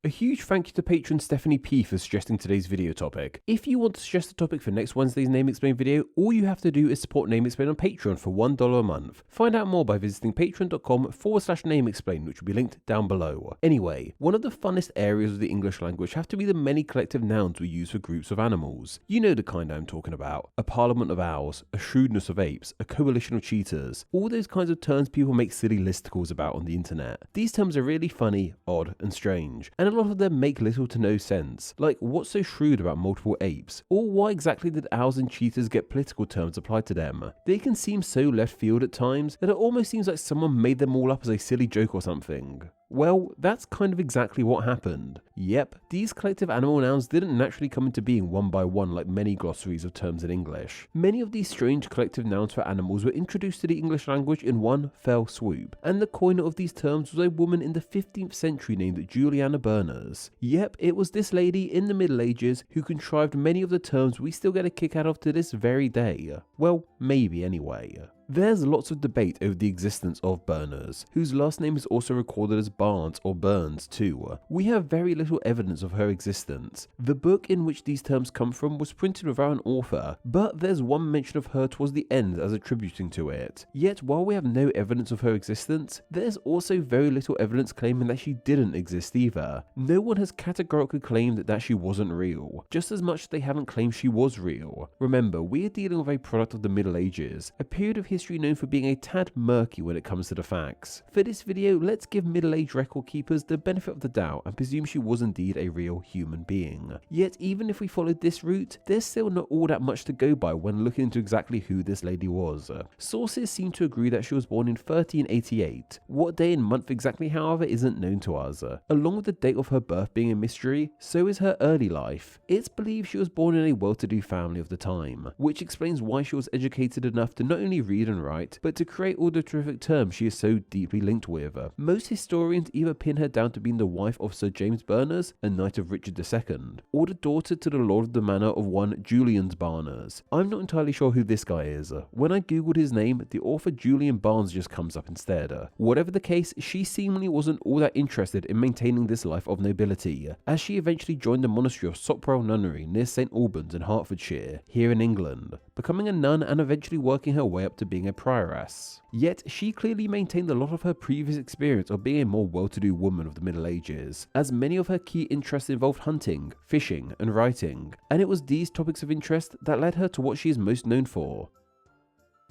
A huge thank you to patron Stephanie P for suggesting today's video topic. If you want to suggest a topic for next Wednesday's Name Explain video, all you have to do is support Name Explain on Patreon for $1 a month. Find out more by visiting patreon.com/nameexplain, which will be linked down below. Anyway, one of the funnest areas of the English language have to be the many collective nouns we use for groups of animals. You know the kind I'm talking about. A parliament of owls, a shrewdness of apes, a coalition of cheetahs, all those kinds of terms people make silly listicles about on the internet. These terms are really funny, odd, and strange, and a lot of them make little to no sense, like what's so shrewd about multiple apes, or why exactly did owls and cheetahs get political terms applied to them. They can seem so left field at times that it almost seems like someone made them all up as a silly joke or something. Well, that's kind of exactly what happened. Yep, these collective animal nouns didn't naturally come into being one by one like many glossaries of terms in English. Many of these strange collective nouns for animals were introduced to the English language in one fell swoop, and the coiner of these terms was a woman in the 15th century named Juliana Berners. Yep, it was this lady in the Middle Ages who contrived many of the terms we still get a kick out of to this very day. Well, maybe anyway. There's lots of debate over the existence of Berners, whose last name is also recorded as Barnes or Burns too. We have very little evidence of her existence. The book in which these terms come from was printed without an author, but there's one mention of her towards the end as attributing to it. Yet while we have no evidence of her existence, there's also very little evidence claiming that she didn't exist either. No one has categorically claimed that she wasn't real, just as much as they haven't claimed she was real. Remember, we are dealing with a product of the Middle Ages, a period of history known for being a tad murky when it comes to the facts. For this video, let's give middle-aged record keepers the benefit of the doubt and presume she was indeed a real human being. Yet even if we followed this route, there's still not all that much to go by when looking into exactly who this lady was. Sources seem to agree that she was born in 1388. What day and month exactly, however, isn't known to us. Along with the date of her birth being a mystery, so is her early life. It's believed she was born in a well-to-do family of the time, which explains why she was educated enough to not only read and write, but to create all the terrific terms she is so deeply linked with. Most historians either pin her down to being the wife of Sir James Berners, a knight of Richard II, or the daughter to the lord of the manor of one Julian Barnes. I'm not entirely sure who this guy is. When I googled his name, the author Julian Barnes just comes up instead. Whatever the case, she seemingly wasn't all that interested in maintaining this life of nobility, as she eventually joined the monastery of Sopwell Nunnery near St Albans in Hertfordshire, here in England, becoming a nun and eventually working her way up to being a prioress. Yet she clearly maintained a lot of her previous experience of being a more well-to-do woman of the Middle Ages, as many of her key interests involved hunting, fishing, and writing, and it was these topics of interest that led her to what she is most known for: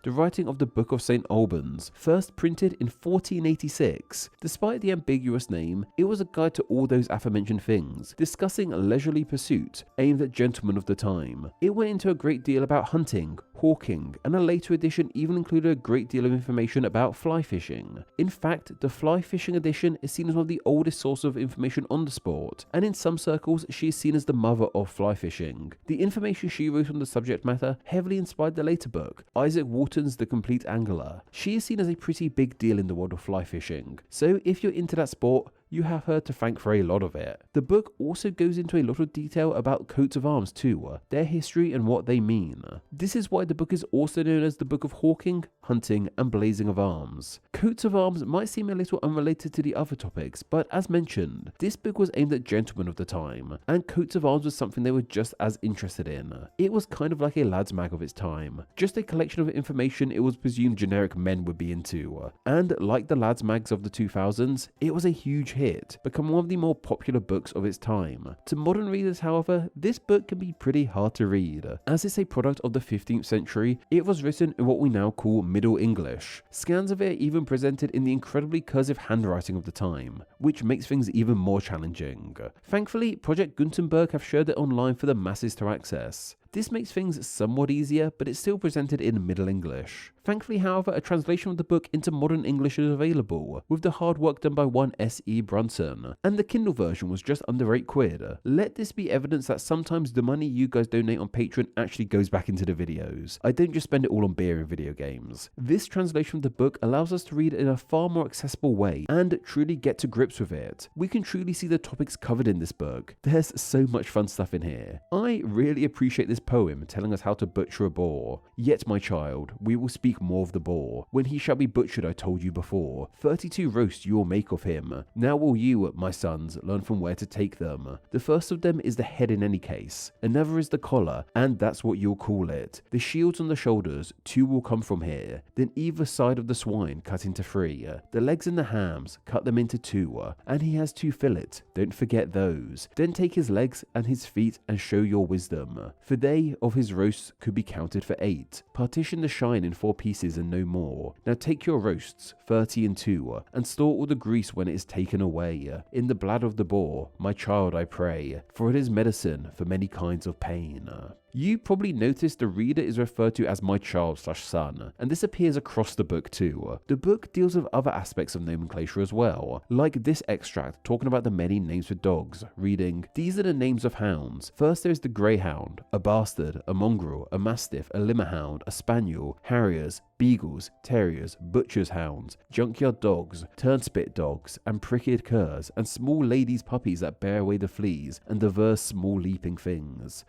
the writing of the Book of St. Albans, first printed in 1486. Despite the ambiguous name, it was a guide to all those aforementioned things, discussing leisurely pursuit aimed at gentlemen of the time. It went into a great deal about hunting, hawking, and a later edition even included a great deal of information about fly fishing. In fact, the fly fishing edition is seen as one of the oldest sources of information on the sport, and in some circles she is seen as the mother of fly fishing. The information she wrote on the subject matter heavily inspired the later book, Isaac Walton's The Complete Angler. She is seen as a pretty big deal in the world of fly fishing, so if you're into that sport, you have her to thank for a lot of it. The book also goes into a lot of detail about coats of arms too, their history and what they mean. This is why the book is also known as the Book of Hawking, Hunting and Blazing of Arms. Coats of arms might seem a little unrelated to the other topics, but as mentioned, this book was aimed at gentlemen of the time, and coats of arms was something they were just as interested in. It was kind of like a lad's mag of its time, just a collection of information it was presumed generic men would be into, and like the lads mags of the 2000s, it was a huge hit, becoming one of the more popular books of its time. To modern readers, however, this book can be pretty hard to read. As it's a product of the 15th century, it was written in what we now call Middle English. Scans of it are even presented in the incredibly cursive handwriting of the time, which makes things even more challenging. Thankfully, Project Gutenberg have shared it online for the masses to access. This makes things somewhat easier, but it's still presented in Middle English. Thankfully, however, a translation of the book into modern English is available, with the hard work done by one S.E. Brunson, and the Kindle version was just under £8. Let this be evidence that sometimes the money you guys donate on Patreon actually goes back into the videos. I don't just spend it all on beer and video games. This translation of the book allows us to read it in a far more accessible way and truly get to grips with it. We can truly see the topics covered in this book. There's so much fun stuff in here. I really appreciate this this poem telling us how to butcher a boar. Yet, my child, we will speak more of the boar. When he shall be butchered, I told you before, 32 roasts you will make of him. Now will you, my sons, learn from where to take them. The first of them is the head in any case. Another is the collar, and that's what you'll call it. The shields on the shoulders, 2 will come from here. Then either side of the swine cut into 3. The legs and the hams, cut them into 2. And he has 2 fillets, don't forget those. Then take his legs and his feet and show your wisdom. For they of his roasts could be counted for 8. Partition the shine in 4 pieces and no more. Now take your roasts, 30 and 2, and store all the grease when it is taken away. In the bladder of the boar, my child, I pray, for it is medicine for many kinds of pain. You probably noticed the reader is referred to as my child/son, and this appears across the book too. The book deals with other aspects of nomenclature as well, like this extract talking about the many names for dogs, reading, "These are the names of hounds. First there is the greyhound, a bastard, a mongrel, a mastiff, a limmerhound, a spaniel, harriers, beagles, terriers, butcher's hounds, junkyard dogs, turnspit dogs, and prick-eared curs, and small ladies' puppies that bear away the fleas, and diverse small leaping things."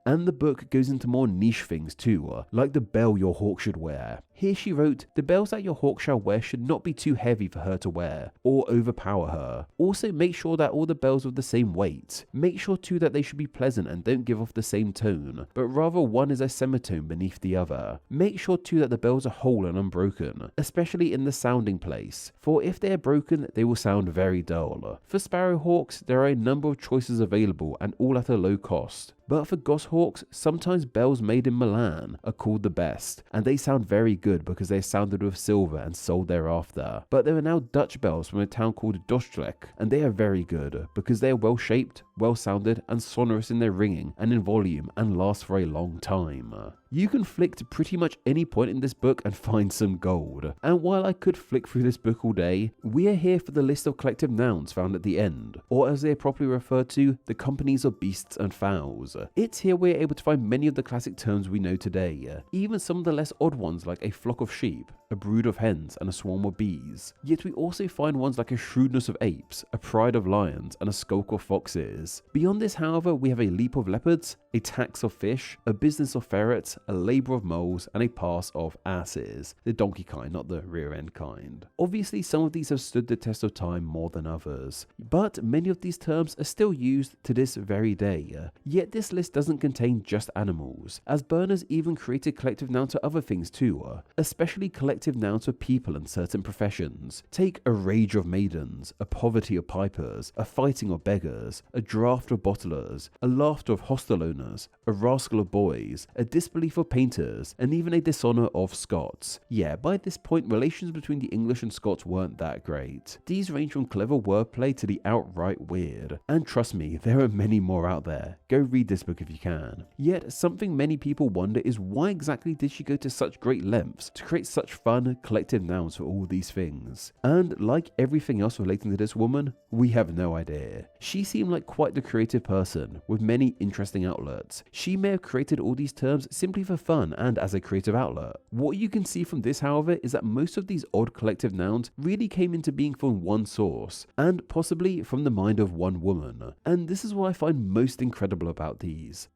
And the book goes into more niche things too, like the bell your hawk should wear. Here she wrote, "The bells that your hawk shall wear should not be too heavy for her to wear, or overpower her. Also make sure that all the bells are of the same weight. Make sure too that they should be pleasant and don't give off the same tone, but rather one is a semitone beneath the other. Make sure too that the bells are whole and unbroken, especially in the sounding place, for if they are broken, they will sound very dull. For sparrowhawks, there are a number of choices available and all at a low cost. But for goshawks, sometimes bells made in Milan are called the best, and they sound very good because they are sounded with silver and sold thereafter. But there are now Dutch bells from a town called Dordrecht, and they are very good because they are well shaped, well sounded, and sonorous in their ringing and in volume and last for a long time. You can flick to pretty much any point in this book and find some gold. And while I could flick through this book all day, we are here for the list of collective nouns found at the end, or as they are properly referred to, the companies of beasts and fowls. It's here we are able to find many of the classic terms we know today, even some of the less odd ones like a flock of sheep, a brood of hens, and a swarm of bees. Yet we also find ones like a shrewdness of apes, a pride of lions, and a skulk of foxes. Beyond this, however, we have a leap of leopards, a tax of fish, a business of ferrets, a labour of moles, and a pass of asses. The donkey kind, not the rear end kind. Obviously, some of these have stood the test of time more than others, but many of these terms are still used to this very day. Yet this list doesn't contain just animals, as Berners even created collective nouns for other things too, especially collective nouns for people and certain professions. Take a rage of maidens, a poverty of pipers, a fighting of beggars, a draught of bottlers, a laughter of hostel owners, a rascal of boys, a disbelief of painters, and even a dishonour of Scots. Yeah, by this point, relations between the English and Scots weren't that great. These range from clever wordplay to the outright weird. And trust me, there are many more out there. Go read this book if you can. Yet, something many people wonder is why exactly did she go to such great lengths to create such fun, collective nouns for all these things? And like everything else relating to this woman, we have no idea. She seemed like quite the creative person, with many interesting outlets. She may have created all these terms simply for fun and as a creative outlet. What you can see from this, however, is that most of these odd collective nouns really came into being from one source, and possibly from the mind of one woman. And this is what I find most incredible about these.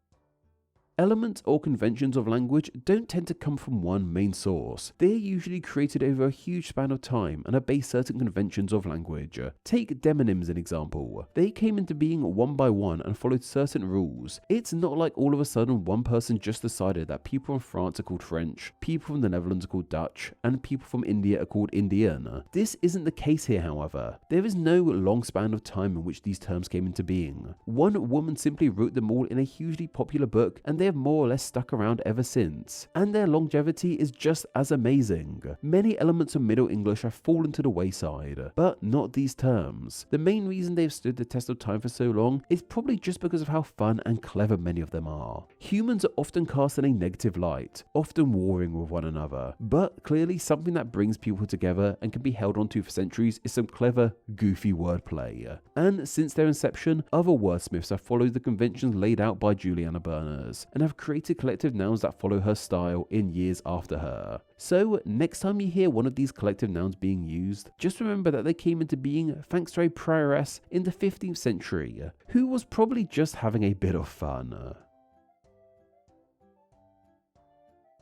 Elements or conventions of language don't tend to come from one main source. They are usually created over a huge span of time and obey certain conventions of language. Take demonyms an example. They came into being one by one and followed certain rules. It's not like all of a sudden one person just decided that people from France are called French, people from the Netherlands are called Dutch, and people from India are called Indian. This isn't the case here, however. There is no long span of time in which these terms came into being. One woman simply wrote them all in a hugely popular book, and they have more or less stuck around ever since, and their longevity is just as amazing. Many elements of Middle English have fallen to the wayside, but not these terms. The main reason they've stood the test of time for so long is probably just because of how fun and clever many of them are. Humans are often cast in a negative light, often warring with one another, but clearly something that brings people together and can be held onto for centuries is some clever, goofy wordplay. And since their inception, other wordsmiths have followed the conventions laid out by Juliana Berners, and have created collective nouns that follow her style in years after her. So next time you hear one of these collective nouns being used, just remember that they came into being thanks to a prioress in the 15th century, who was probably just having a bit of fun.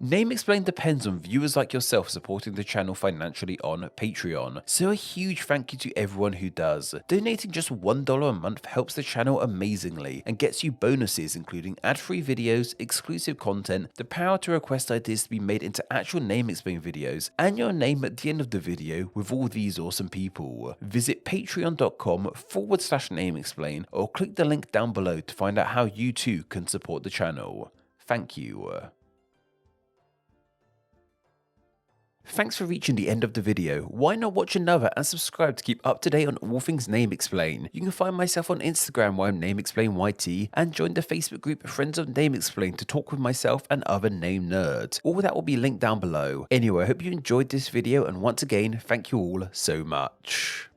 Name Explain depends on viewers like yourself supporting the channel financially on Patreon, so a huge thank you to everyone who does. Donating just $1 a month helps the channel amazingly and gets you bonuses including ad-free videos, exclusive content, the power to request ideas to be made into actual Name Explain videos, and your name at the end of the video with all these awesome people. Visit patreon.com/Name Explain or click the link down below to find out how you too can support the channel. Thank you. Thanks for reaching the end of the video. Why not watch another and subscribe to keep up to date on all things Name Explain. You can find myself on Instagram where I'm Name Explain YT, and join the Facebook group Friends of Name Explain to talk with myself and other name nerds. All that will be linked down below. Anyway, I hope you enjoyed this video, and once again, thank you all so much.